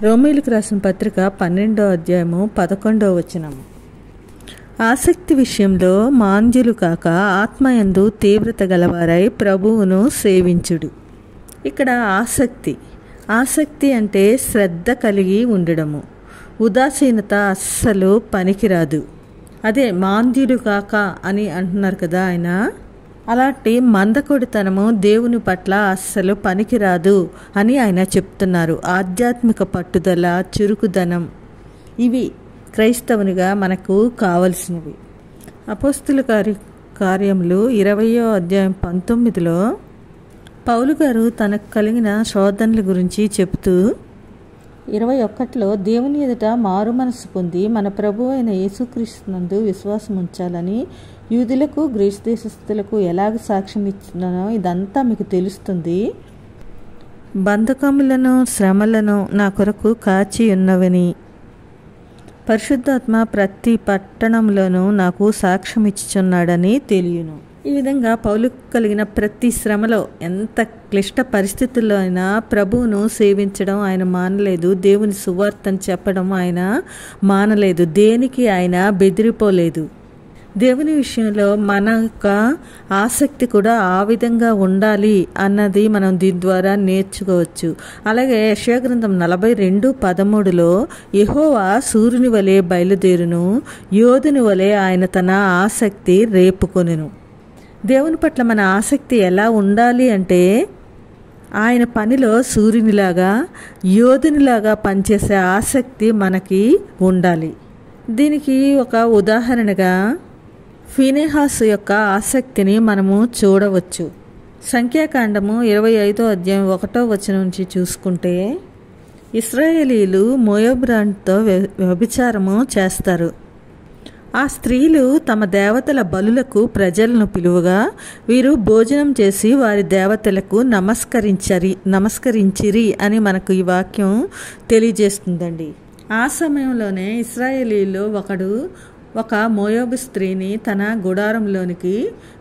రోమీయులకు రాసిన పత్రిక 12వ అధ్యాయము 11వ వచనము. ఆసక్తి విషయంలో మాంద్యులు కాక ఆత్మయందు తీవ్రత గలవారై ప్రభువును సేవించుడు. ఇక్కడ ఆసక్తి అంటే శ్రద్ధ కలిగి ఉండడము. ఉదాసీనత అస్సలు పనికిరాదు. అదే మాంద్యులు కాక అని అంటున్నారు కదా ఆయన. అలాంటి మందకొడితనము దేవుని పట్ల అస్సలు పనికిరాదు అని ఆయన చెప్తున్నారు. ఆధ్యాత్మిక పట్టుదల, చురుకుదనం ఇవి క్రైస్తవునిగా మనకు కావలసినవి. అపోస్తుల కార్యములు 20వ అధ్యాయం 19లో పౌలు గారు తనకు కలిగిన శోధనల గురించి చెబుతూ 21లో దేవుని ఎదుట మారు మనసు పొంది మన ప్రభు అయిన యేసుక్రీస్తునందు విశ్వాసం ఉంచాలని యూదులకు గ్రీసు దేశస్థులకు ఎలాగ సాక్ష్యం ఇచ్చినానో ఇదంతా మీకు తెలుస్తుంది. బంధకములను శ్రమలను నా కొరకు కాచి ఉన్నవని పరిశుద్ధాత్మ ప్రతి పట్టణంలోనూ నాకు సాక్ష్యం ఇచ్చుచున్నాడని తెలియను. ఈ విధంగా పౌలుకు కలిగిన ప్రతి శ్రమలో, ఎంత క్లిష్ట పరిస్థితుల్లో అయినా ప్రభువును సేవించడం ఆయన మానలేదు. దేవుని సువార్తను చెప్పడం ఆయన మానలేదు. దేనికి ఆయన బెదిరిపోలేదు. దేవుని విషయంలో మన యొక్క ఆసక్తి కూడా ఆ విధంగా ఉండాలి అన్నది మనం దీని ద్వారా నేర్చుకోవచ్చు. అలాగే యెషయా గ్రంథం 42:13లో యెహోవా సూర్యుని వలె బయలుదేరును, యోధుని వలె ఆయన తన ఆసక్తి రేపుకొనెను. దేవుని పట్ల మన ఆసక్తి ఎలా ఉండాలి అంటే ఆయన పనిలో సూర్యునిలాగా, యోధునిలాగా పనిచేసే ఆసక్తి మనకి ఉండాలి. దీనికి ఒక ఉదాహరణగా ఫీనెహాసు యొక్క ఆసక్తిని మనము చూడవచ్చు. సంఖ్యాకాండము 25వ అధ్యాయం 1వ వచనం నుంచి చూసుకుంటే ఇశ్రాయేలీలు మోయాబురాణితో వ్యభిచారము చేస్తారు. ఆ స్త్రీలు తమ దేవతల బలులకు ప్రజలను పిలువగా వీరు భోజనం చేసి వారి దేవతలకు నమస్కరించిరి అని మనకు ఈ వాక్యం తెలియజేస్తుందండి. ఆ సమయంలోనే ఇశ్రాయేలీలో ఒక మోయాబు స్త్రీని తన గుడారంలోనికి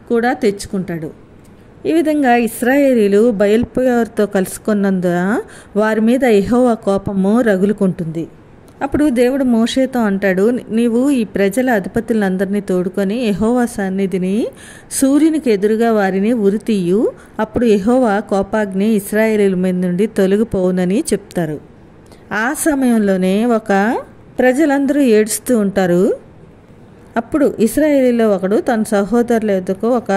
కూడా తెచ్చుకుంటాడు. ఈ విధంగా ఇశ్రాయేలీలు బయల్పెయోరుతో కలుసుకున్నందున వారి మీద యెహోవా కోపము రగులుకుంటుంది. అప్పుడు దేవుడు మోషేతో అంటాడు, నీవు ఈ ప్రజల అధిపతులందరినీ తోడుకొని యెహోవా సన్నిధిని సూర్యునికి ఎదురుగా వారిని ఉరితీయు, అప్పుడు యెహోవా కోపాగ్ని ఇశ్రాయేలీల మీద నుండి తొలగిపోవునని చెప్తారు. ఆ సమయంలోనే ప్రజలందరూ ఏడుస్తూ ఉంటారు. అప్పుడు ఇశ్రాయేలీలో ఒకడు తన సహోదరుల యొద్దకు ఒక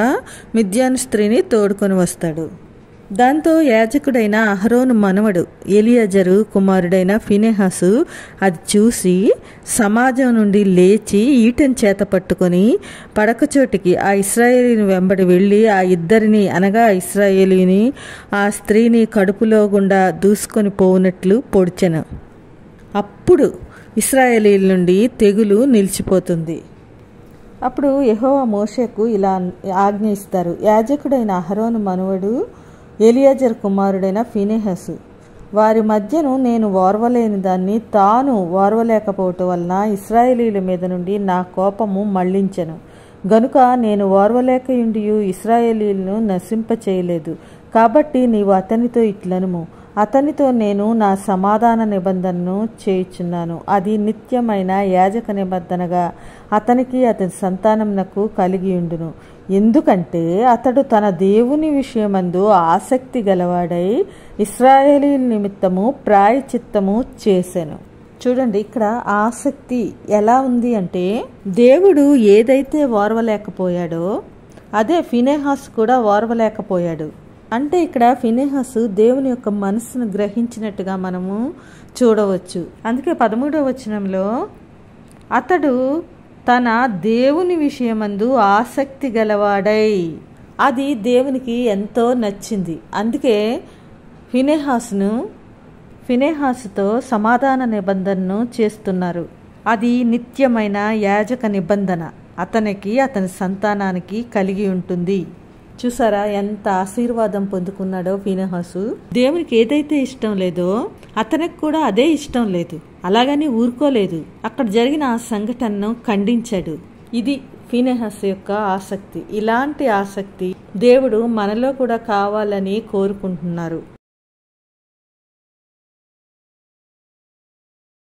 మిద్యాను స్త్రీని తోడుకొని వస్తాడు. దాంతో యాజకుడైన అహరోను మనవడు ఎలియాజరు కుమారుడైన ఫీనెహాసు అది చూసి సమాజం నుండి లేచి ఈటెను చేత పట్టుకొని పడకచోటికి ఆ ఇశ్రాయేలీని వెంబడి వెళ్ళి ఆ ఇద్దరిని అనగా ఇశ్రాయేలీని ఆ స్త్రీని కడుపులో గుండా దూసుకొని పోవునట్లు పొడిచెను. అప్పుడు ఇశ్రాయేలీల నుండి తెగులు నిలిచిపోతుంది. అప్పుడు యెహోవా మోషేకు ఇలా ఆజ్ఞ ఇస్తారు, యాజకుడైన అహరోను మనవడు ఎలియాజరు కుమారుడైన ఫీనెహాసు వారి మధ్యను నేను ఓర్వలేని దాన్ని తాను ఓర్వలేకపోవటం వలన ఇశ్రాయేలీల మీద నుండి నా కోపము మళ్లించెను. గనుక నేను ఓర్వలేకయుండియు ఇశ్రాయేలీలను నశింపచేయలేదు. కాబట్టి నీవు అతనితో ఇట్లనుము, అతనితో నేను నా సమాధాన నిబంధనను చేయుచున్నాను. అది నిత్యమైన యాజక నిబంధనగా అతనికి అతని సంతానమునకు కలిగియుండును. ఎందుకంటే అతడు తన దేవుని విషయమందు ఆసక్తి గలవాడై ఇశ్రాయేలీల నిమిత్తము ప్రాయశ్చిత్తము చేసెను. చూడండి, ఇక్కడ ఆసక్తి ఎలా ఉంది అంటే దేవుడు ఏదైతే ఓర్వలేకపోయాడో అదే ఫీనెహాసు కూడా ఓర్వలేకపోయాడు. అంటే ఇక్కడ ఫీనెహాసు దేవుని యొక్క మనసును గ్రహించినట్టుగా మనము చూడవచ్చు. అందుకే 13వ వచనంలో అతడు తన దేవుని విషయమందు ఆసక్తి గలవాడై, అది దేవునికి ఎంతో నచ్చింది. అందుకే ఫీనెహాసుతో సమాధాన నిబంధనను చేస్తున్నారు. అది నిత్యమైన యాజక నిబంధన అతనికి అతని సంతానానికి కలిగి ఉంటుంది. చూసారా ఎంత ఆశీర్వాదం పొందుకున్నాడో ఫీనెహాసు. దేవునికి ఏదైతే ఇష్టం లేదో అతనికి కూడా అదే ఇష్టం లేదు. అలాగని ఊరుకోలేదు. అక్కడ జరిగిన ఆ సంఘటనను ఖండించాడు. ఇది ఫీనెహాసు యొక్క ఆసక్తి. ఇలాంటి ఆసక్తి దేవుడు మనలో కూడా కావాలని కోరుకుంటున్నారు.